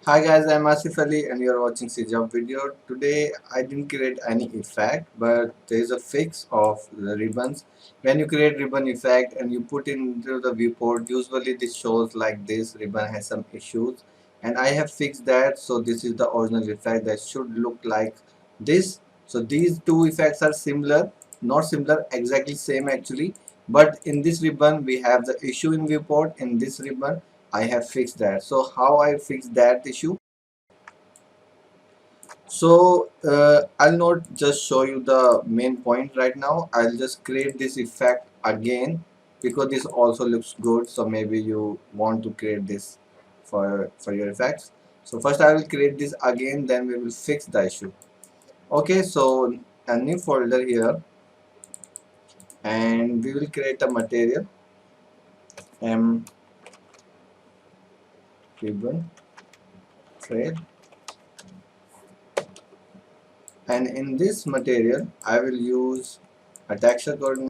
Hi guys, I'm Asif Ali and you're watching CGHOW video. Today I didn't create any effect, but there is a fix of the ribbons. When you create ribbon effect and you put into the viewport, usually this shows like this ribbon has some issues, and I have fixed that. So this is the original effect that should look like this. So these two effects are similar, not similar, exactly same actually, but in this ribbon we have the issue in viewport. In this ribbon I have fixed that. So how I fixed that issue? So I'll not just show you the main point right now. I'll just create this effect again because this also looks good. So maybe you want to create this for your effects. So first I will create this again, then we will fix the issue. Okay, so a new folder here, and we will create a material M ribbon trail, and in this material I will use a texture coordinate